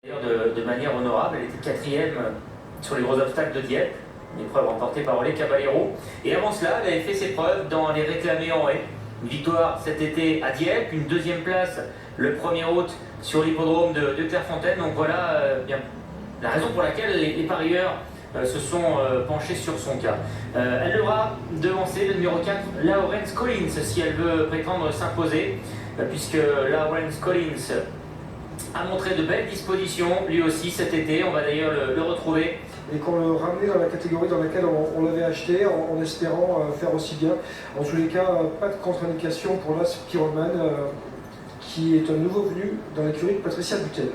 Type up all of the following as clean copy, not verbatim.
De manière honorable, elle était quatrième sur les gros obstacles de Dieppe, une épreuve remportée par Olé Caballero. Et avant cela, elle avait fait ses preuves dans les réclamés en haie. Une victoire cet été à Dieppe, une deuxième place le 1er août sur l'hippodrome de Clairefontaine. Donc voilà bien la raison pour laquelle les parieurs se sont penchés sur son cas. Elle devra devancer le numéro 4, Lawrence Collins, si elle veut prétendre s'imposer, puisque Lawrence Collins a montré de belles dispositions, lui aussi cet été. On va d'ailleurs le retrouver. Et qu'on le ramenait dans la catégorie dans laquelle on l'avait acheté, en espérant faire aussi bien. En tous les cas, pas de contre-indication pour l'As Pyroman, qui est un nouveau venu dans l'écurie de Patricia Butel.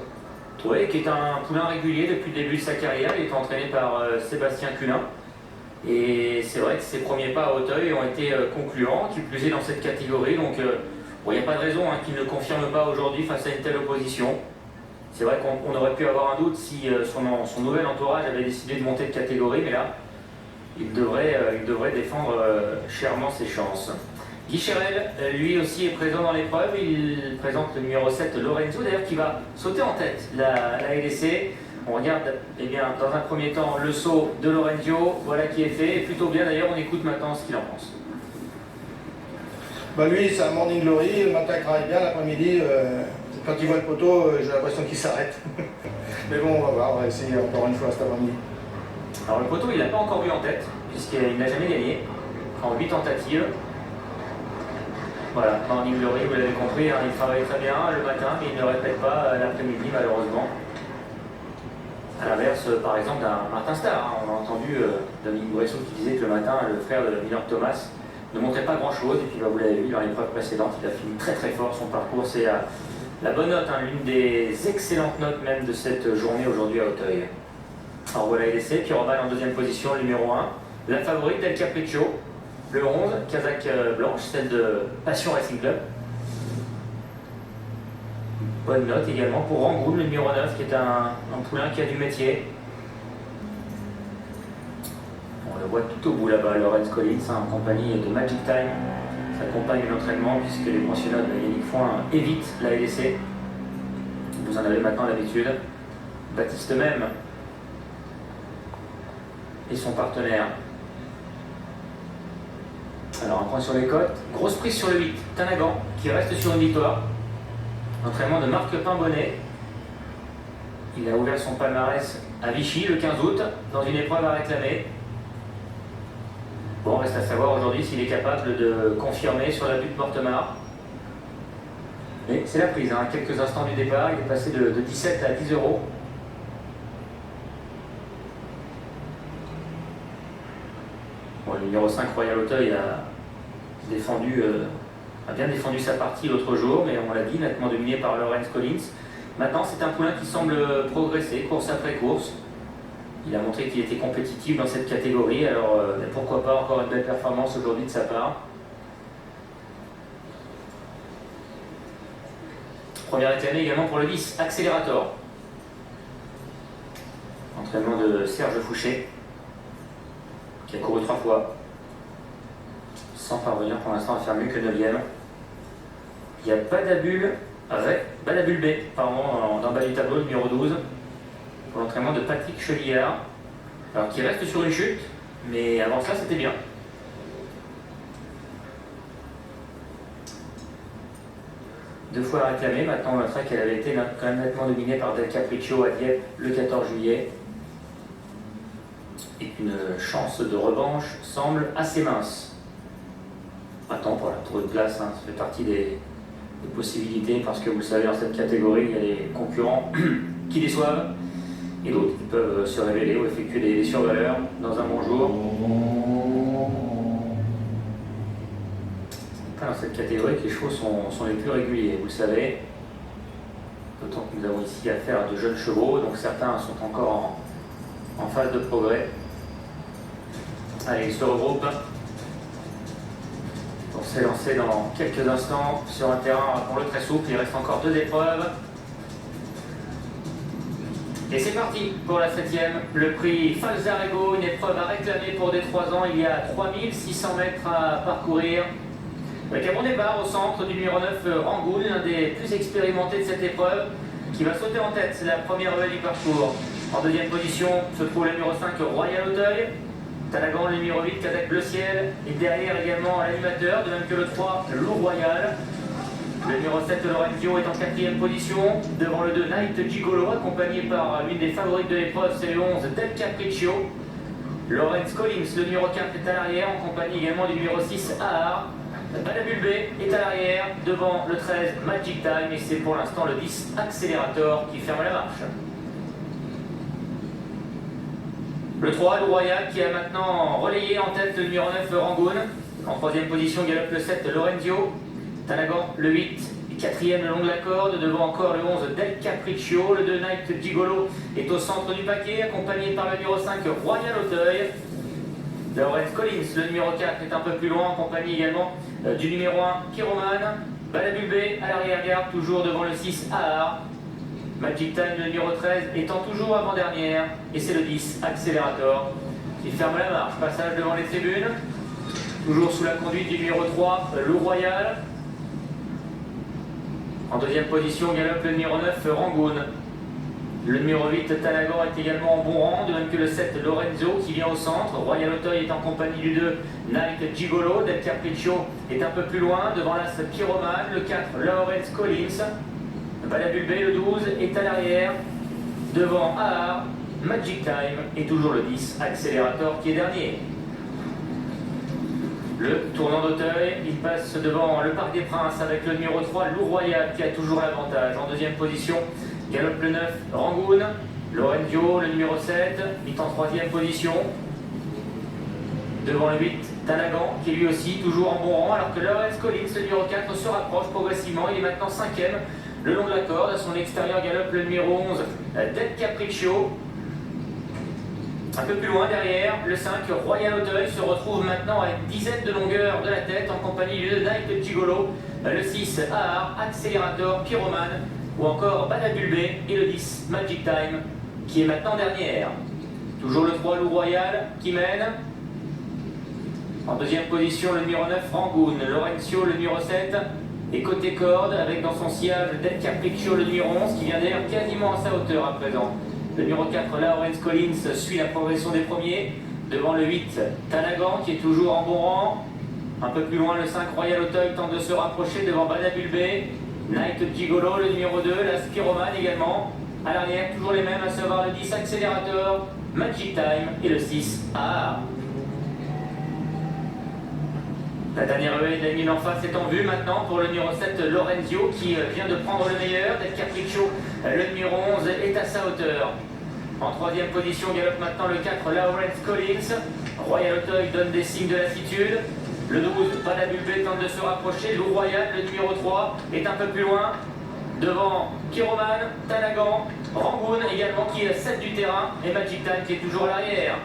Oui, qui est un poulain régulier depuis le début de sa carrière. Il est entraîné par Sébastien Culin. Et c'est vrai que ses premiers pas à Auteuil ont été concluants, qui plus est dans cette catégorie. Donc il n'y a pas de raison qu'il ne confirme pas aujourd'hui face à une telle opposition. C'est vrai qu'on aurait pu avoir un doute si son nouvel entourage avait décidé de monter de catégorie, mais là, il devrait défendre chèrement ses chances. Guy Cherel, lui aussi, est présent dans l'épreuve. Il présente le numéro 7, Lorenzo, d'ailleurs, qui va sauter en tête la LDC. On regarde dans un premier temps le saut de Lorenzo, voilà qui est fait, et plutôt bien d'ailleurs. On écoute maintenant ce qu'il en pense. Lui, c'est un morning glory, le matin il travaille bien, l'après-midi, quand il voit le poteau, j'ai l'impression qu'il s'arrête. Mais bon, on va voir, on va essayer encore une fois cet après-midi. Alors le poteau, il l'a pas encore vu en tête, puisqu'il n'a jamais gagné, en 8 tentatives. Voilà, morning glory, vous l'avez compris, il travaille très bien le matin, mais il ne répète pas l'après-midi malheureusement. À l'inverse, par exemple, d'un Martin Starr. On a entendu Dominique Bresson qui disait que le matin, le frère de Milan Thomas ne montrait pas grand-chose, et puis vous l'avez vu dans l'épreuve précédente, il a fini très très fort son parcours. C'est la bonne note, l'une des excellentes notes même de cette journée aujourd'hui à Auteuil. Alors voilà les essais, puis Robal en deuxième position, le numéro 1. La favorite d'El Capriccio, le 11, Kazakh Blanche, celle de Passion Racing Club. Bonne note également pour Rangoon, le numéro 9, qui est un poulain qui a du métier. On le voit tout au bout là-bas, Lawrence Collins, en compagnie de Magic Time. Ça accompagne l'entraînement puisque les pensionnats de Yannick Foin évitent la LDC. Vous en avez maintenant l'habitude. Baptiste même et son partenaire. Alors un point sur les cotes. Grosse prise sur le 8, Tanagan, qui reste sur une victoire. Entraînement de Marc Pimbonnet. Il a ouvert son palmarès à Vichy le 15 août dans une épreuve à réclamer. Bon, reste à savoir aujourd'hui s'il est capable de confirmer sur la butte Mortemart. Et c'est la prise, à quelques instants du départ, il est passé de 17 à 10 euros. Bon, le numéro 5, Royal Auteuil, a bien défendu sa partie l'autre jour, mais on l'a dit, nettement dominé par Lawrence Collins. Maintenant, c'est un poulain qui semble progresser, course après course. Il a montré qu'il était compétitif dans cette catégorie, alors pourquoi pas encore une belle performance aujourd'hui de sa part. Première réclamée également pour le 10, Accélérator. Entraînement de Serge Fouché, qui a couru 3 fois, sans parvenir pour l'instant à faire mieux que 9e. Il y a Badabul B, dans le bas du tableau, numéro 12, pour l'entraînement de Patrick Chelillard, alors qui reste sur une chute, mais avant ça c'était bien. Deux fois réclamée, maintenant on notera qu'elle avait été quand même nettement dominée par Del Capriccio à Dieppe le 14 juillet. Et qu'une chance de revanche semble assez mince. Attends, voilà, trop de place, ça fait partie des possibilités, parce que vous le savez, dans cette catégorie, il y a des concurrents qui déçoivent et d'autres qui peuvent se révéler ou effectuer des survaleurs dans un bon jour. Ce n'est pas dans cette catégorie que les chevaux sont les plus réguliers, vous le savez. D'autant que nous avons ici affaire à de jeunes chevaux, donc certains sont encore en phase de progrès. Allez, ils se regroupent pour s'élancer dans quelques instants sur un terrain, rappelons-le, très souple. Il reste encore 2 épreuves. Et c'est parti pour la 7e, le prix Falzarego, une épreuve à réclamer pour des 3 ans. Il y a 3600 mètres à parcourir. Avec un bon départ au centre du numéro 9, Rangoon, l'un des plus expérimentés de cette épreuve. qui va sauter en tête. C'est la première ruée du parcours. En deuxième position se trouve le numéro 5, Royal Auteuil. Talagan, le numéro 8, Kazakh Bleu Ciel. Et derrière également l'animateur, de même que le 3, Loup Royal. Le numéro 7, Lorenzio, est en quatrième position. Devant le 2, Night Gigolo, accompagné par l'une des favorites de l'épreuve, c'est le 11, Del Capriccio. Lawrence Collins, le numéro 4, est à l'arrière, en compagnie également du numéro 6, Ahar. Badabulbé est à l'arrière, devant le 13, Magic Time, et c'est pour l'instant le 10, Accélérateur, qui ferme la marche. Le 3, le Royal, qui a maintenant relayé en tête le numéro 9, Rangoon. En troisième position, galope le 7, Lorenzio. Talagan, le 8, et quatrième, le long de la corde. Devant encore le 11, Del Capriccio. Le 2, Night Gigolo, est au centre du paquet, accompagné par le numéro 5, Royal Auteuil. Lawrence Collins, le numéro 4, est un peu plus loin, en compagnie également du numéro 1, Pyroman. Badabulbé à l'arrière-garde, toujours devant le 6, Ahar. Magic Time, le numéro 13, étant toujours avant-dernière. Et c'est le 10, Accélérateur, qui ferme la marche. Passage devant les tribunes. Toujours sous la conduite du numéro 3, Loup Royal. En deuxième position, galope le numéro 9, Rangoon. Le numéro 8, Talagan, est également en bon rang, de même que le 7, Lorenzo, qui vient au centre. Royal Auteuil est en compagnie du 2, Night Gigolo. Del Capriccio est un peu plus loin, devant l'As Pyroman. Le 4, Lawrence Collins. Badabulbé, le 12, est à l'arrière, devant Ahar, Magic Time, et toujours le 10, Accélérateur, qui est dernier. Le tournant d'Auteuil, il passe devant le Parc des Princes avec le numéro 3, Loup Royal, qui a toujours l'avantage. En deuxième position, galope le 9, Rangoon. Lorenzio, le numéro 7, est en troisième position. Devant le 8, Talagan, qui est lui aussi toujours en bon rang, alors que Lawrence Collins, le numéro 4, se rapproche progressivement. Il est maintenant cinquième, le long de la corde. À son extérieur, galope le numéro 11, Del Capriccio. Un peu plus loin derrière, le 5, Royal Auteuil, se retrouve maintenant à une dizaine de longueurs de la tête, en compagnie du 2, Night Gigolo. Le 6, Ahar, Accélérateur, Pyroman, ou encore Badabulbé, et le 10, Magic Time, qui est maintenant dernière. Toujours le 3, Loup Royal, qui mène. En deuxième position, le numéro 9, Rangoon. Lorenzio, le numéro 7, et côté corde, avec dans son sillage Del Capriccio, le numéro 11, qui vient d'ailleurs quasiment à sa hauteur à présent. Le numéro 4, Lawrence Collins, suit la progression des premiers. Devant le 8, Talagan, qui est toujours en bon rang. Un peu plus loin, le 5, Royal Auteuil, tente de se rapprocher devant Badabulbé. Night Gigolo, le numéro 2, la Pyroman également. À l'arrière, toujours les mêmes, à savoir le 10, Accélérateur, Magic Time, et le 6, Ahar. La dernière ruée de la ligne en face est en vue maintenant pour le numéro 7, Lorenzio, qui vient de prendre le meilleur. Del Capriccio, le numéro 11, est à sa hauteur. En troisième position, galope maintenant le 4, Lawrence Collins. Royal Auteuil donne des signes de lassitude. Le 12, Badabulbé, tente de se rapprocher. Loup Royal, le numéro 3, est un peu plus loin. Devant Pyroman, Talagan, Rangoon également, qui est 7 du terrain. Et Magic Time, qui est toujours à l'arrière.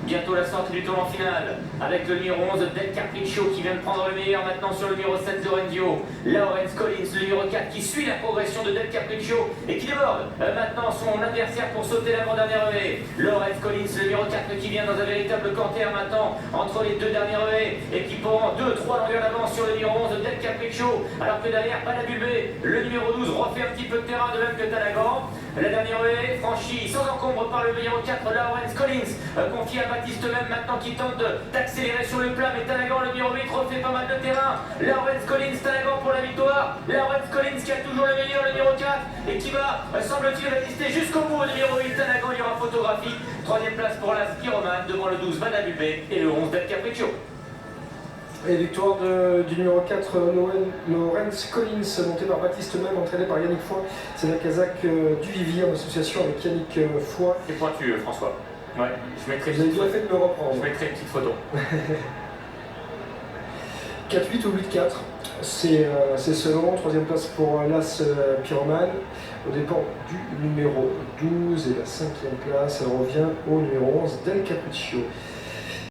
Bientôt la sortie du tournant final avec le numéro 11, Del Capriccio, qui vient de prendre le meilleur maintenant sur le numéro 7, Lorenzio. Lawrence Collins, le numéro 4, qui suit la progression de Del Capriccio et qui déborde maintenant son adversaire pour sauter l'avant-dernière ruée. Lawrence Collins, le numéro 4, qui vient dans un véritable canter maintenant entre les deux dernières ruées et qui prend 2-3 longueurs d'avance sur le numéro 11, Del Capriccio, alors que derrière Badabulbé, le numéro 12, refait un petit peu de terrain, de même que Talagan. La dernière ruée franchie sans encombre par le numéro 4, Lawrence Collins, confié à Baptiste même maintenant, qui tente d'accélérer sur le plat, mais Talagan, le numéro 8, refait pas mal de terrain. Lawrence Collins, Talagan pour la victoire. Lawrence Collins, qui a toujours le meilleur, le numéro 4, et qui va, semble-t-il, résister jusqu'au bout. Le numéro 8, Talagan, il y aura photographie. Troisième place pour la Pyroman, devant le 12, Badabulbé, et le 11, Del Capriccio. Et victoire du numéro 4, Lawrence Collins, monté par Baptiste même, entraîné par Yannick Foy. C'est la Kazakh du Vivier en association avec Yannick Foy. C'est pointu, François. Ouais, je mettrai Vous avez bien fait de me reprendre. Je mettrai une petite photo. 4-8 ou 8-4, c'est selon. Troisième place pour l'As Pyroman, au départ du numéro 12. Et la cinquième place, elle revient au numéro 11, Del Capriccio.